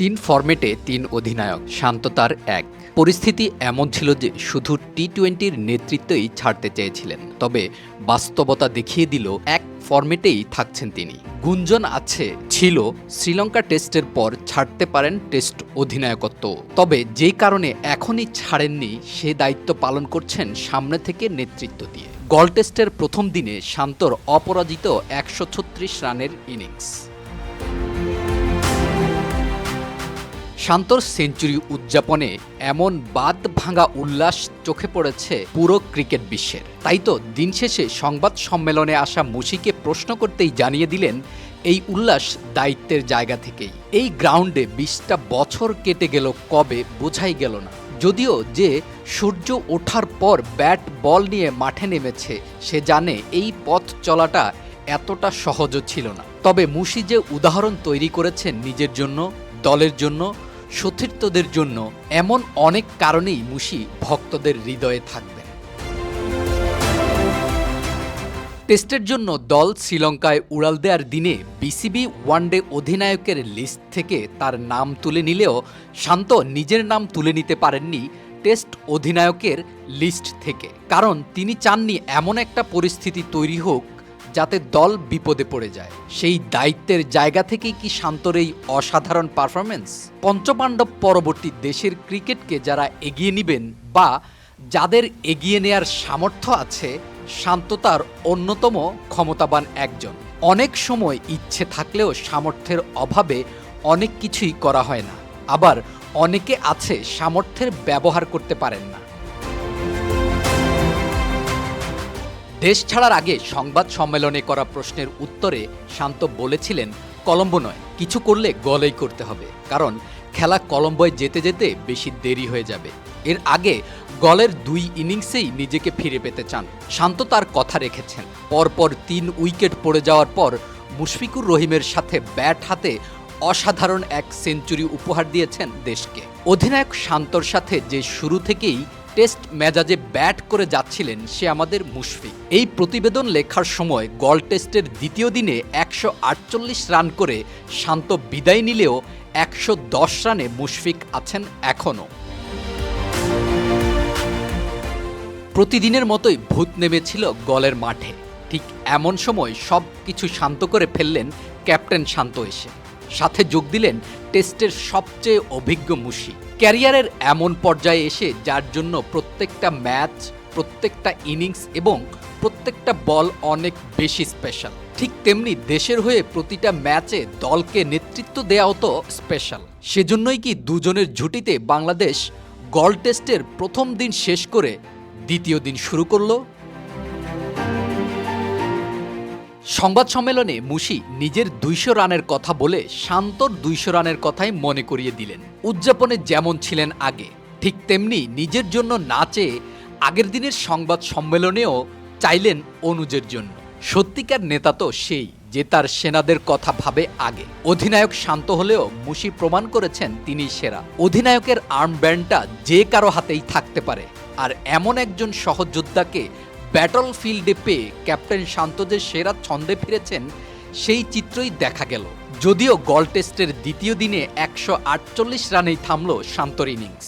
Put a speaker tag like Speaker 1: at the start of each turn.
Speaker 1: তিন ফরম্যাটে তিন অধিনায়ক, শান্ত তার এক। পরিস্থিতি এমন ছিল যে শুধু টি-টোয়েন্টির নেতৃত্বই ছাড়তে চেয়েছিলেন, তবে বাস্তবতা দেখিয়ে দিল এক ফরম্যাটেই থাকছেন তিনি। গুঞ্জন ছিল শ্রীলঙ্কা টেস্টের পর ছাড়তে পারেন টেস্ট অধিনায়কত্ব, তবে যেই কারণে এখনই ছাড়েননি সে দায়িত্ব পালন করছেন সামনে থেকে নেতৃত্ব দিয়ে। গল টেস্টের প্রথম দিনে শান্তর অপরাজিত ১৩৬ রানের ইনিংস। শান্তর সেঞ্চুরি উদযাপনে এমন বাদ ভাঙা উল্লাস চোখে পড়েছে পুরো ক্রিকেট বিশ্বের। তাই তো দিন শেষে সংবাদ সম্মেলনে আসা মুশিকে প্রশ্ন করতেই জানিয়ে দিলেন এই উল্লাস দায়িত্বের জায়গা থেকেই। এই গ্রাউন্ডে ২০টা বছর কেটে গেল কবে বোঝাই গেল না। যদিও যে সূর্য ওঠার পর ব্যাট বল নিয়ে মাঠে নেমেছে সে জানে এই পথ চলাটা এতটা সহজও ছিল না। তবে মুশি যে উদাহরণ তৈরি করেছেন নিজের জন্য, দলের জন্য, সতীর্থদের জন্য, এমন অনেক কারণেই মুশি ভক্তদের হৃদয়ে থাকবেন। টেস্টের জন্য দল শ্রীলঙ্কায় উড়াল দেওয়ার দিনে বিসিবি ওয়ানডে অধিনায়কের লিস্ট থেকে তার নাম তুলে নিলেও শান্ত নিজের নাম তুলে নিতে পারেননি টেস্ট অধিনায়কের লিস্ট থেকে, কারণ তিনি চাননি এমন একটা পরিস্থিতি তৈরি হোক যাতে দল বিপদে পড়ে যায়। সেই দায়িত্বের জায়গা থেকেই কি শান্তর এই অসাধারণ পারফরমেন্স? পঞ্চপাণ্ডব পরবর্তী দেশের ক্রিকেটকে যারা এগিয়ে নেবেন বা যাদের এগিয়ে নেয়ার সামর্থ্য আছে, শান্ত তার অন্যতম ক্ষমতাবান একজন। অনেক সময় ইচ্ছে থাকলেও সামর্থ্যের অভাবে অনেক কিছুই করা হয় না, আবার অনেকে আছে সামর্থ্যের ব্যবহার করতে পারেন না। দেশ ছাড়ার আগে সংবাদ সম্মেলনে করা প্রশ্নের উত্তরে শান্ত বলেছিলেন, কলম্বো নয়, কিছু করলে গলেই করতে হবে, কারণ খেলা কলম্বোয় যেতে যেতে বেশি দেরি হয়ে যাবে। এর আগে গলের ২ ইনিংসেই নিজেকে ফিরে পেতে চান। শান্ত তার কথা রেখেছেন। পরপর ৩ উইকেট পড়ে যাওয়ার পর মুশফিকুর রহিমের সাথে ব্যাট হাতে অসাধারণ এক সেঞ্চুরি উপহার দিয়েছেন দেশকে। অধিনায়ক শান্তর সাথে যে শুরু থেকেই টেস্ট মেজাজে ব্যাট করে যাচ্ছিলেন সে আমাদের মুশফিক। এই প্রতিবেদন লেখার সময় গল টেস্টের দ্বিতীয় দিনে ১৪৮ রান করে শান্ত বিদায় নিলেও ১১০ রানে মুশফিক আছেন এখনও। প্রতিদিনের মতোই ভূত নেমেছিল গলের মাঠে। ঠিক এমন সময় সব কিছু শান্ত করে ফেললেন ক্যাপ্টেন শান্ত এসে। সাথে যোগ দিলেন টেস্টের সবচেয়ে অভিজ্ঞ মুশি। ক্যারিয়ারের এমন পর্যায়ে এসে যার জন্য প্রত্যেকটা ম্যাচ, প্রত্যেকটা ইনিংস এবং প্রত্যেকটা বল অনেক বেশি স্পেশাল, ঠিক তেমনি দেশের হয়ে প্রতিটা ম্যাচে দলকে নেতৃত্ব দেওয়াও তো স্পেশাল। সেজন্যই কি দুজনের জুটিতে বাংলাদেশ গল টেস্টের প্রথম দিন শেষ করে দ্বিতীয় দিন শুরু করলো। সংবাদ সম্মেলনে মুশি নিজের ২০০ রানের কথা বলে শান্তর ২০০ রানের কথাই মনে করিয়ে দিলেন। উদযাপনে যেমন ছিলেন আগে, ঠিক তেমনি নিজের জন্য না চেয়ে আগের দিনের সংবাদ সম্মেলনেও চাইলেন অনুজের জন্য। সত্যিকার নেতা তো সেই যে তার সেনাদের কথা ভাবে আগে। অধিনায়ক শান্ত হলেও মুশি প্রমাণ করেছেন তিনি সেরা। অধিনায়কের আর্মব্যান্ডটা যে কারো হাতেই থাকতে পারে, আর এমন একজন সহযোদ্ধাকে ব্যাটল ফিল্ডে পেয়ে ক্যাপ্টেন শান্ত যে সেরা ছন্দে ফিরেছেন সেই চিত্রই দেখা গেল। যদিও গল টেস্টের দ্বিতীয় দিনে ১৪৮ রানেই থামল শান্তর ইনিংস।